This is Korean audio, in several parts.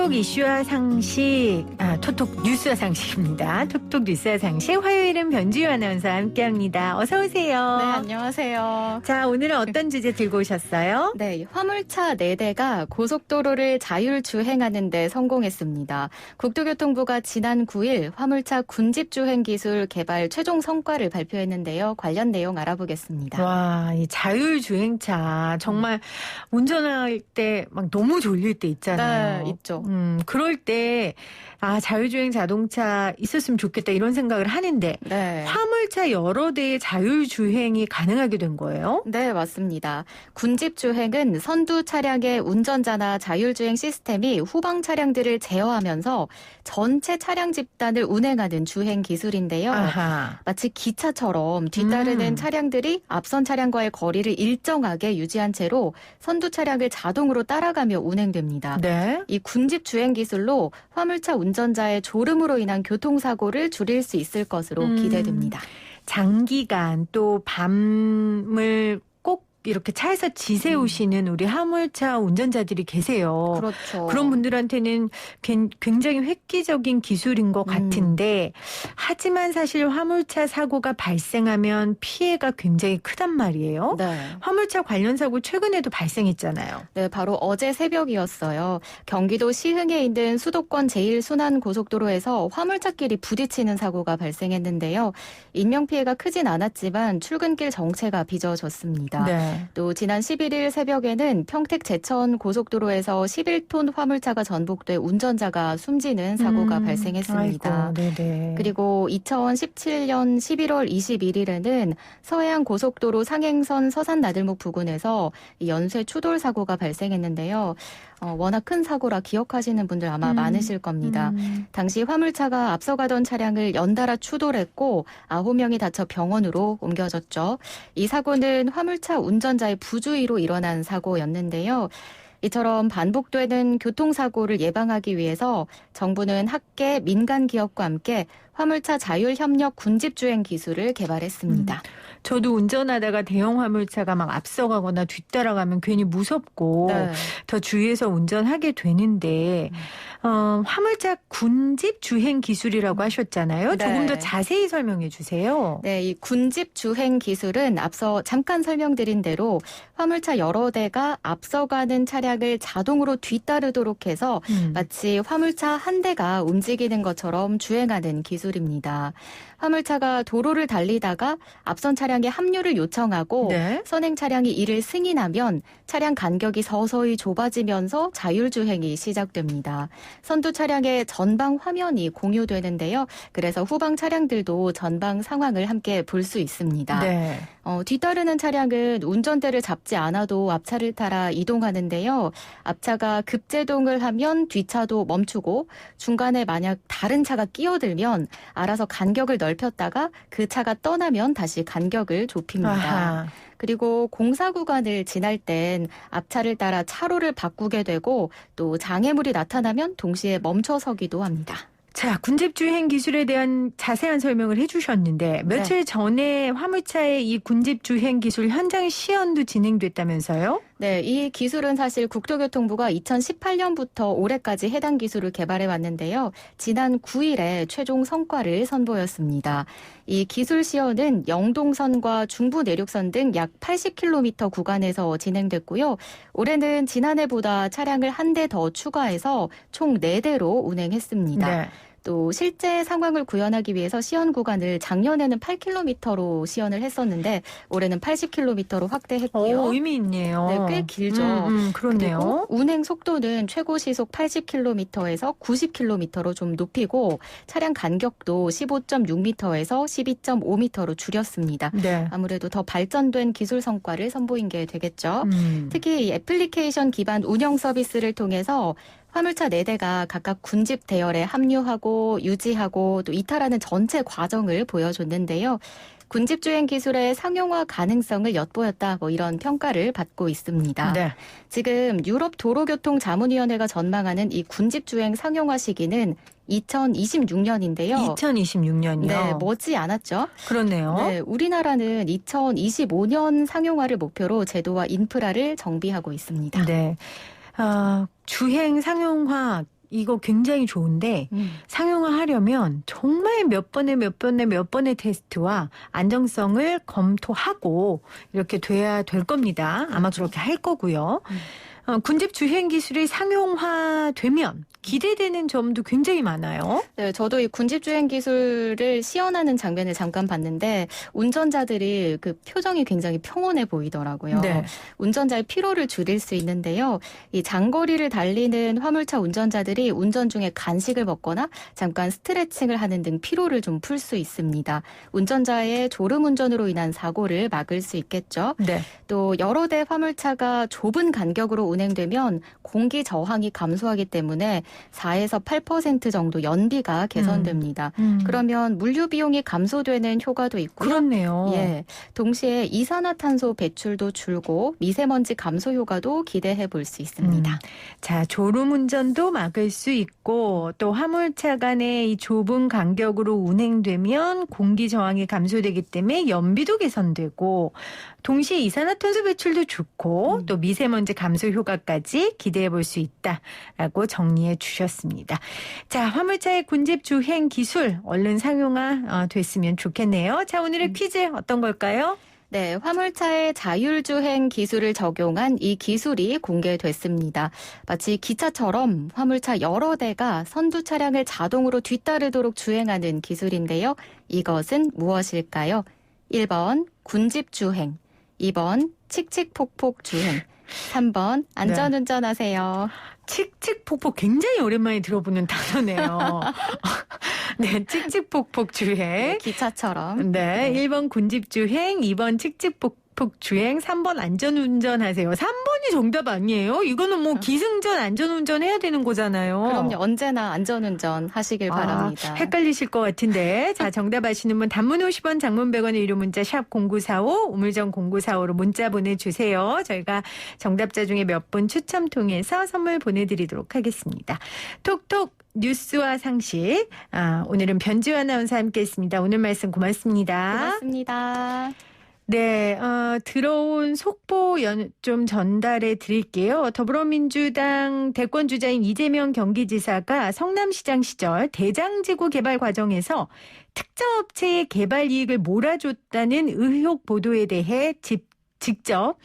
톡톡 이슈와 상식, 톡톡 뉴스와 상식입니다. 톡톡 뉴스와 상식, 화요일은 변주희 아나운서와 함께합니다. 어서 오세요. 네, 안녕하세요. 자, 오늘은 어떤 주제 들고 오셨어요? 네, 화물차 4대가 고속도로를 자율주행하는 데 성공했습니다. 국토교통부가 지난 9일 화물차 군집주행 기술 개발 최종 성과를 발표했는데요. 관련 내용 알아보겠습니다. 와, 이 자율주행차 정말 운전할 때 막 너무 졸릴 때 있잖아요. 네, 있죠. 그럴 때 자율주행 자동차 있었으면 좋겠다 이런 생각을 하는데 네. 화물차 여러 대의 자율주행이 가능하게 된 거예요? 네, 맞습니다. 군집주행은 선두 차량의 운전자나 자율주행 시스템이 후방 차량들을 제어하면서 전체 차량 집단을 운행하는 주행 기술인데요. 아하. 마치 기차처럼 뒤따르는 차량들이 앞선 차량과의 거리를 일정하게 유지한 채로 선두 차량을 자동으로 따라가며 운행됩니다. 네. 이 군집 주행 기술로 화물차 운전자의 졸음으로 인한 교통사고를 줄일 수 있을 것으로 기대됩니다. 장기간 또 밤을 꼭 이렇게 차에서 지새우시는 우리 화물차 운전자들이 계세요. 그렇죠. 그런 분들한테는 굉장히 획기적인 기술인 것 같은데 하지만 사실 화물차 사고가 발생하면 피해가 굉장히 크단 말이에요. 네. 화물차 관련 사고 최근에도 발생했잖아요. 네, 바로 어제 새벽이었어요. 경기도 시흥에 있는 수도권 제1순환고속도로에서 화물차끼리 부딪히는 사고가 발생했는데요. 인명피해가 크진 않았지만 출근길 정체가 빚어졌습니다. 네. 또 지난 11일 새벽에는 평택 제천 고속도로에서 11톤 화물차가 전복돼 운전자가 숨지는 사고가 발생했습니다. 아이고, 네네. 그리고 2017년 11월 21일에는 서해안 고속도로 상행선 서산 나들목 부근에서 연쇄 추돌 사고가 발생했는데요. 워낙 큰 사고라 기억하시는 분들 아마 많으실 겁니다. 당시 화물차가 앞서가던 차량을 연달아 추돌했고 9명이 다쳐 병원으로 옮겨졌죠. 이 사고는 화물차 운전자의 부주의로 일어난 사고였는데요. 이처럼 반복되는 교통사고를 예방하기 위해서 정부는 학계, 민간 기업과 함께 화물차 자율협력 군집주행 기술을 개발했습니다. 저도 운전하다가 대형 화물차가 막 앞서가거나 뒤따라가면 괜히 무섭고 네. 더 주의해서 운전하게 되는데 화물차 군집 주행 기술이라고 하셨잖아요. 네. 조금 더 자세히 설명해 주세요. 네, 이 군집 주행 기술은 앞서 잠깐 설명드린 대로 화물차 여러 대가 앞서가는 차량을 자동으로 뒤따르도록 해서 마치 화물차 한 대가 움직이는 것처럼 주행하는 기술입니다. 화물차가 도로를 달리다가 앞선 차량의 합류를 요청하고 네. 선행 차량이 이를 승인하면 차량 간격이 서서히 좁아지면서 자율주행이 시작됩니다. 선두 차량의 전방 화면이 공유되는데요. 그래서 후방 차량들도 전방 상황을 함께 볼 수 있습니다. 네. 뒤따르는 차량은 운전대를 잡지 않아도 앞차를 따라 이동하는데요. 앞차가 급제동을 하면 뒤차도 멈추고 중간에 만약 다른 차가 끼어들면 알아서 간격을 넓혔다가 그 차가 떠나면 다시 간격을 좁힙니다. 아하. 그리고 공사 구간을 지날 땐 앞차를 따라 차로를 바꾸게 되고 또 장애물이 나타나면 동시에 멈춰서기도 합니다. 자, 군집주행 기술에 대한 자세한 설명을 해주셨는데 며칠 전에 화물차의 이 군집주행 기술 현장 시연도 진행됐다면서요? 네, 이 기술은 사실 국토교통부가 2018년부터 올해까지 해당 기술을 개발해 왔는데요. 지난 9일에 최종 성과를 선보였습니다. 이 기술 시연은 영동선과 중부 내륙선 등 약 80km 구간에서 진행됐고요. 올해는 지난해보다 차량을 한 대 더 추가해서 총 4대로 운행했습니다. 네. 또 실제 상황을 구현하기 위해서 시연 구간을 작년에는 8km로 시연을 했었는데 올해는 80km로 확대했고요. 의미 있네요. 네, 꽤 길죠. 그렇네요. 그리고 운행 속도는 최고 시속 80km에서 90km로 좀 높이고 차량 간격도 15.6m에서 12.5m로 줄였습니다. 네. 아무래도 더 발전된 기술 성과를 선보인 게 되겠죠. 특히 이 애플리케이션 기반 운영 서비스를 통해서 화물차 4대가 각각 군집 대열에 합류하고 유지하고 또 이탈하는 전체 과정을 보여줬는데요. 군집주행 기술의 상용화 가능성을 엿보였다 이런 평가를 받고 있습니다. 네. 지금 유럽 도로교통자문위원회가 전망하는 이 군집주행 상용화 시기는 2026년인데요. 2026년이요? 네, 머지 않았죠. 그렇네요. 네, 우리나라는 2025년 상용화를 목표로 제도와 인프라를 정비하고 있습니다. 네. 주행 상용화 이거 굉장히 좋은데 상용화하려면 정말 몇 번의 테스트와 안정성을 검토하고 이렇게 돼야 될 겁니다. 아마 그렇게 할 거고요. 군집 주행 기술이 상용화되면 기대되는 점도 굉장히 많아요. 네, 저도 이 군집 주행 기술을 시연하는 장면을 잠깐 봤는데 운전자들이 그 표정이 굉장히 평온해 보이더라고요. 네. 운전자의 피로를 줄일 수 있는데요. 이 장거리를 달리는 화물차 운전자들이 운전 중에 간식을 먹거나 잠깐 스트레칭을 하는 등 피로를 좀 풀 수 있습니다. 운전자의 졸음 운전으로 인한 사고를 막을 수 있겠죠. 네. 또 여러 대 화물차가 좁은 간격으로 운행되면 공기 저항이 감소하기 때문에 4에서 8% 정도 연비가 개선됩니다. 그러면 물류 비용이 감소되는 효과도 있고요. 그렇네요. 예, 동시에 이산화탄소 배출도 줄고 미세먼지 감소 효과도 기대해 볼 수 있습니다. 자, 졸음 운전도 막을 수 있고 또 화물차 간의 이 좁은 간격으로 운행되면 공기 저항이 감소되기 때문에 연비도 개선되고 동시에 이산화탄소 배출도 좋고 또 미세먼지 감소 효과까지 기대해 볼 수 있다라고 정리해 주셨습니다. 자, 화물차의 군집 주행 기술 얼른 상용화 됐으면 좋겠네요. 자, 오늘의 퀴즈 어떤 걸까요? 네, 화물차의 자율주행 기술을 적용한 이 기술이 공개됐습니다. 마치 기차처럼 화물차 여러 대가 선두 차량을 자동으로 뒤따르도록 주행하는 기술인데요. 이것은 무엇일까요? 1번 군집주행, 2번 칙칙폭폭 주행, 3번 안전운전하세요. 칙칙폭폭 굉장히 오랜만에 들어보는 단어네요. 네, 칙칙폭폭 주행. 기차처럼. 네, 1번 군집주행, 2번 칙칙폭폭 주행, 3번 안전운전하세요. 3번이 정답 아니에요? 이거는 뭐 기승전 안전운전 해야 되는 거잖아요. 그럼요. 언제나 안전운전 하시길 바랍니다. 헷갈리실 것 같은데. 자, 정답 아시는 분 단문 50원, 장문 100원의 유료 문자 샵 0945, 우물정 0945로 문자 보내주세요. 저희가 정답자 중에 몇 분 추첨 통해서 선물 보내드리도록 하겠습니다. 톡톡 뉴스와 상식. 오늘은 변지우 아나운서 함께했습니다. 오늘 말씀 고맙습니다. 고맙습니다. 네, 들어온 속보 좀 전달해 드릴게요. 더불어민주당 대권주자인 이재명 경기지사가 성남시장 시절 대장지구 개발 과정에서 특정 업체의 개발 이익을 몰아줬다는 의혹 보도에 대해 직접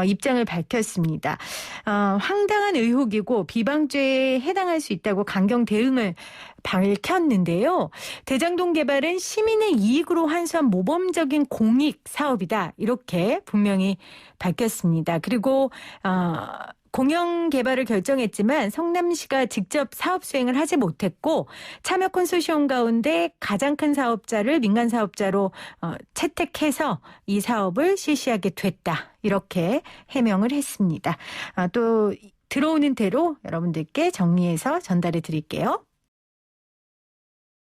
입장을 밝혔습니다. 황당한 의혹이고 비방죄에 해당할 수 있다고 강경 대응을 밝혔는데요. 대장동 개발은 시민의 이익으로 환수한 모범적인 공익 사업이다. 이렇게 분명히 밝혔습니다. 그리고 공영 개발을 결정했지만 성남시가 직접 사업 수행을 하지 못했고 참여 컨소시엄 가운데 가장 큰 사업자를 민간 사업자로 채택해서 이 사업을 실시하게 됐다. 이렇게 해명을 했습니다. 또 들어오는 대로 여러분들께 정리해서 전달해 드릴게요.